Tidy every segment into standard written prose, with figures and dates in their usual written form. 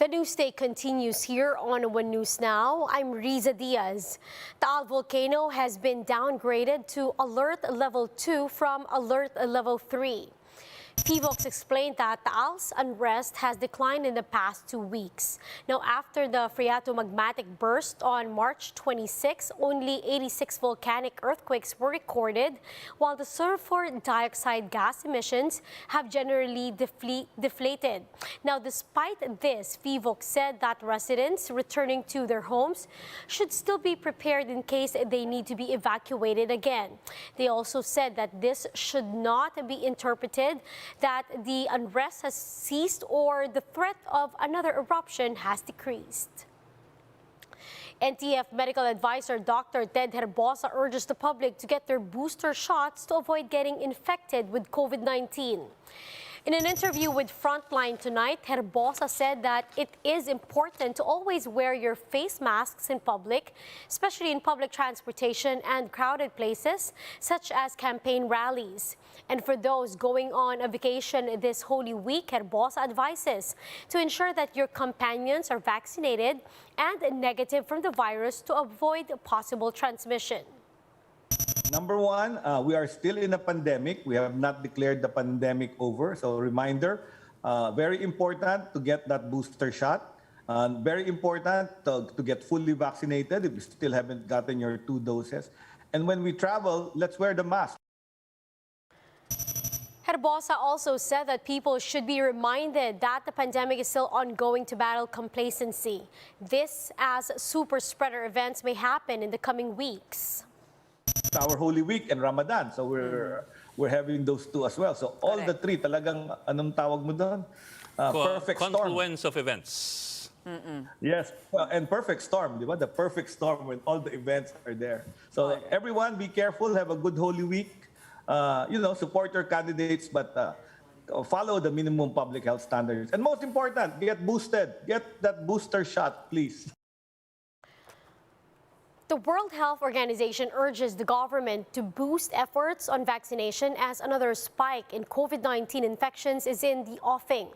The news day continues here on One News Now. I'm Riza Diaz. Taal volcano has been downgraded to Alert Level 2 from Alert Level 3. PVOX explained that Taal's unrest has declined in the past 2 weeks. Now, after the phreatomagmatic burst on March 26, only 86 volcanic earthquakes were recorded, while the sulfur dioxide gas emissions have generally deflated. Now, despite this, PVOX said that residents returning to their homes should still be prepared in case they need to be evacuated again. They also said that this should not be interpreted that the unrest has ceased or the threat of another eruption has decreased. NTF Medical Advisor Dr. Ted Herbosa urges the public to get their booster shots to avoid getting infected with COVID-19. In an interview with Frontline tonight, Herbosa said that it is important to always wear your face masks in public, especially in public transportation and crowded places, such as campaign rallies. And for those going on a vacation this Holy Week, Herbosa advises to ensure that your companions are vaccinated and negative from the virus to avoid possible transmission. Number one, we are still in a pandemic. We have not declared the pandemic over. So reminder, very important to get that booster shot. Very important to get fully vaccinated if you still haven't gotten your 2 doses. And when we travel, let's wear the mask. Herbosa also said that people should be reminded that the pandemic is still ongoing to battle complacency. This as super spreader events may happen in the coming weeks. Our Holy Week and Ramadan, so we're having those 2 as well. So all the 3 talagang anong tawag mo doon? Perfect storm. Confluence of events. Yes, and perfect storm, di ba? The perfect storm when all the events are there. So everyone, be careful. Have a good Holy Week. Support your candidates, but follow the minimum public health standards. And most important, get boosted. Get that booster shot, please. The World Health Organization urges the government to boost efforts on vaccination as another spike in COVID-19 infections is in the offing.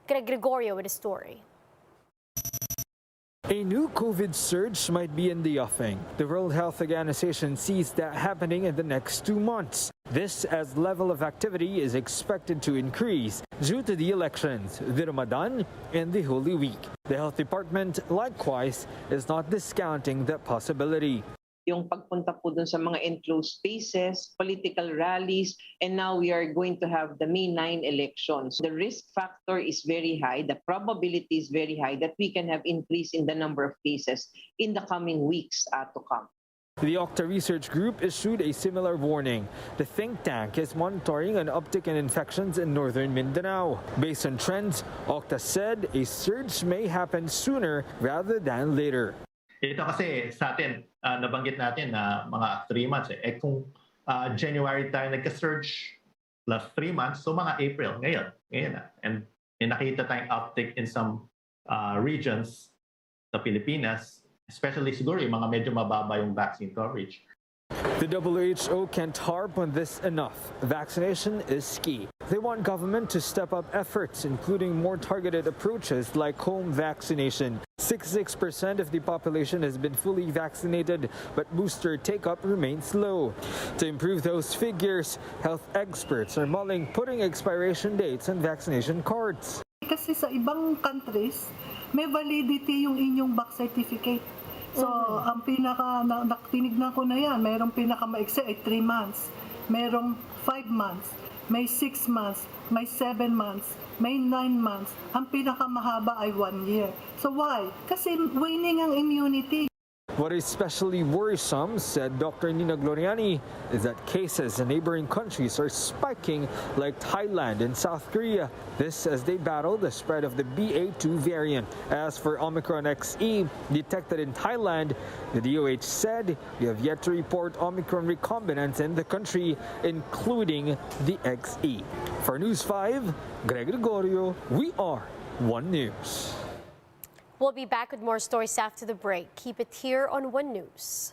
Greg Gregorio with a story. A new COVID surge might be in the offing. The World Health Organization sees that happening in the next 2 months. This as level of activity is expected to increase due to the elections, the Ramadan, and the Holy Week. The Health Department, likewise, is not discounting that possibility. Yung pagpunta po dun sa mga enclosed spaces, political rallies, and now we are going to have the May 9 elections. The risk factor is very high. The probability is very high that we can have increase in the number of cases in the coming weeks to come. The Octa Research Group issued a similar warning. The think tank is monitoring an uptick in infections in northern Mindanao. Based on trends, Octa said a surge may happen sooner rather than later. Ito kasi sa atin, nabanggit natin na mga 3 months. Kung January tayo nagka-surge plus 3 months, so mga April, ngayon na. And nakita tayong uptick in some regions sa Pilipinas, especially siguro yung mga medyo mababa yung vaccine coverage. The WHO can't harp on this enough. Vaccination is key. They want government to step up efforts, including more targeted approaches like home vaccination. 66% of the population has been fully vaccinated, but booster take-up remains low. To improve those figures, health experts are mulling putting expiration dates on vaccination cards. Kasi sa ibang countries, may validity yung inyong back certificate. So, ang tinignan ko na yan, mayroong pinakamaiksi ay 3 months, mayroong 5 months, may 6 months, may 7 months, may 9 months, ang pinakamahaba ay 1 year. So why? Kasi waning ang immunity. What is especially worrisome, said Dr. Nina Gloriani, is that cases in neighboring countries are spiking like Thailand and South Korea. This as they battle the spread of the BA2 variant. As for Omicron XE, detected in Thailand, the DOH said we have yet to report Omicron recombinants in the country, including the XE. For News 5, Greg Gregorio, we are One News. We'll be back with more stories after the break. Keep it here on One News.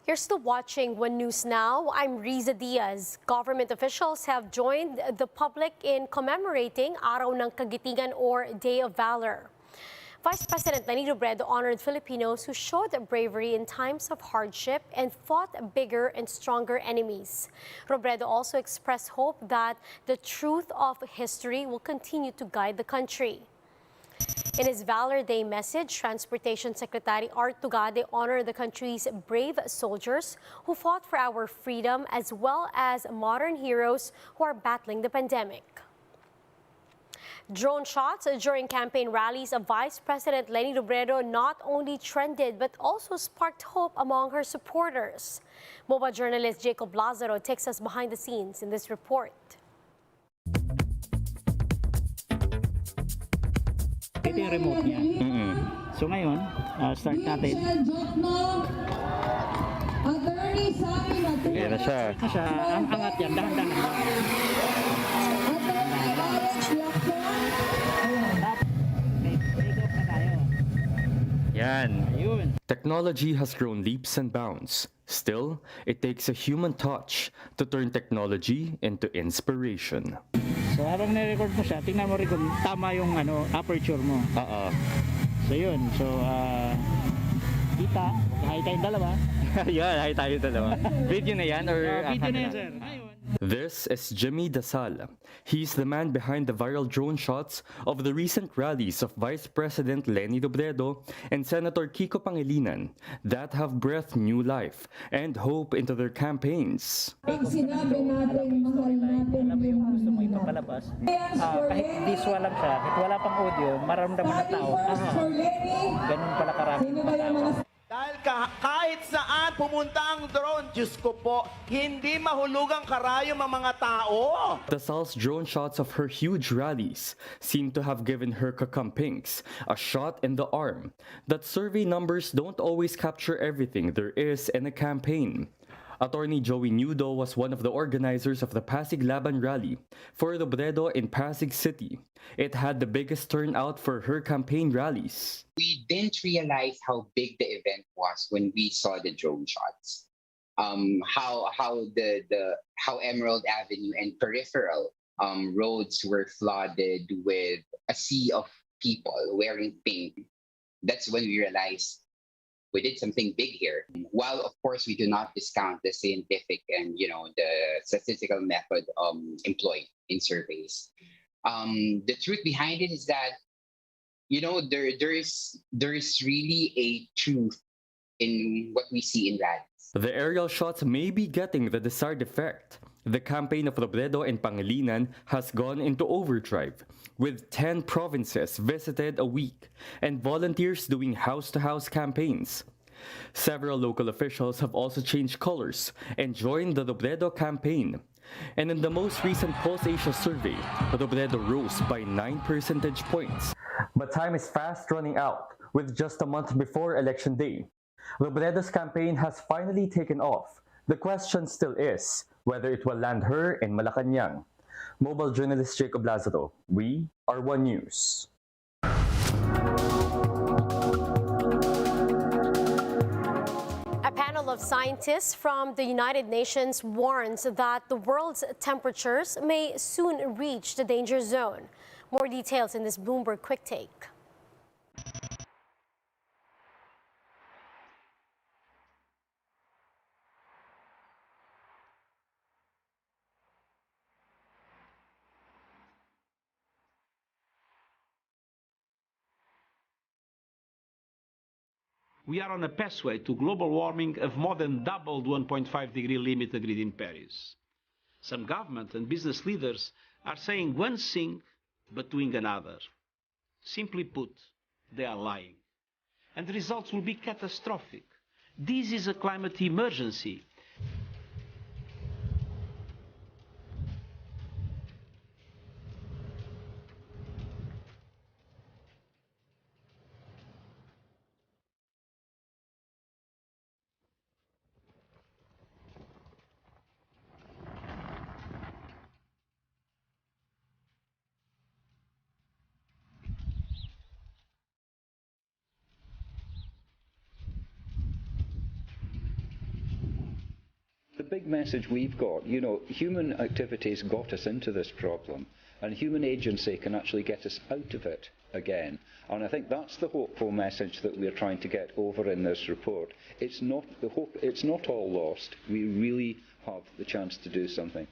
You're still watching One News Now. I'm Riza Diaz. Government officials have joined the public in commemorating Araw ng Kagitingan or Day of Valor. Vice President Leni Robredo honored Filipinos who showed bravery in times of hardship and fought bigger and stronger enemies. Robredo also expressed hope that the truth of history will continue to guide the country. In his Valor Day message, Transportation Secretary Art Tugade honored the country's brave soldiers who fought for our freedom, as well as modern heroes who are battling the pandemic. Drone shots during campaign rallies of Vice President Leni Robredo not only trended but also sparked hope among her supporters. Mobile journalist Jacob Lazaro takes us behind the scenes in this report. Ito yung remote niya. So ngayon, start natin. Ayan na siya. Ang angat yan, dahan-dahan lang. Take off na tayo. Yan. Ayun. Technology has grown leaps and bounds. Still, it takes a human touch to turn technology into inspiration. So habang nire-record mo siya, tingnan mo rin kung tama yung aperture mo. So yun, so kita, hi tayong dalawa. Yan, hi tayo dalawa. Video na yan or Video na yan, sir. Ayun. This is Jimmy Dasal. He's the man behind the viral drone shots of the recent rallies of Vice President Leni Robredo and Senator Kiko Pangilinan that have breathed new life and hope into their campaigns. Pag sinabi natin, mahal natin Alam mo yung yung gusto mo ipapalabas, kahit visual lang siya, kahit wala pang audio, maramdaman ng tao, ganun pala karami. Sino ba yung mga Dahil kahit saan pumunta ang drone, Diyos ko po, hindi mahulugang karayom ang mga tao. Dasal's drone shots of her huge rallies seem to have given her kakampings a shot in the arm that survey numbers don't always capture everything there is in a campaign. Attorney Joey Nudo was one of the organizers of the Pasig Laban rally for Robredo in Pasig City. It had the biggest turnout for her campaign rallies. We didn't realize how big the event was when we saw the drone shots. How Emerald Avenue and peripheral roads were flooded with a sea of people wearing pink. That's when we realized we did something big here. While of course we do not discount the scientific and the statistical method employed in surveys, the truth behind it is that there is really a truth in what we see in rallies. The aerial shots may be getting the desired effect. The campaign of Robredo and Pangilinan has gone into overdrive, with 10 provinces visited a week and volunteers doing house-to-house campaigns. Several local officials have also changed colors and joined the Robredo campaign. And in the most recent Pulse Asia survey, Robredo rose by 9 percentage points. But time is fast running out, with just a month before Election Day. Robredo's campaign has finally taken off. The question still is whether it will land her in Malacanang. Mobile journalist Jacob Lazaro, we are One News. A panel of scientists from the United Nations warns that the world's temperatures may soon reach the danger zone. More details in this Bloomberg Quick Take. We are on a pathway to global warming of more than double the 1.5-degree limit agreed in Paris. Some government and business leaders are saying one thing but doing another. Simply put, they are lying. And the results will be catastrophic. This is a climate emergency. the big message we've got, human activities got us into this problem, and human agency can actually get us out of it again. And I think that's the hopeful message that we're trying to get over in this report. It's not all lost. We really have the chance to do something.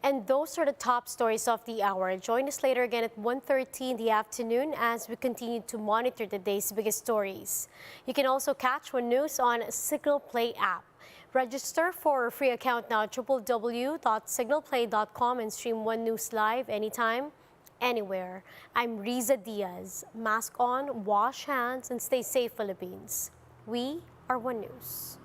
And those are the top stories of the hour. Join us later again at 1:30 in the afternoon as we continue to monitor the day's biggest stories. You can also catch One News on Signal Play app. Register for a free account now at www.signalplay.com and stream One News live anytime, anywhere. I'm Riza Diaz. Mask on, wash hands, and stay safe, Philippines. We are One News.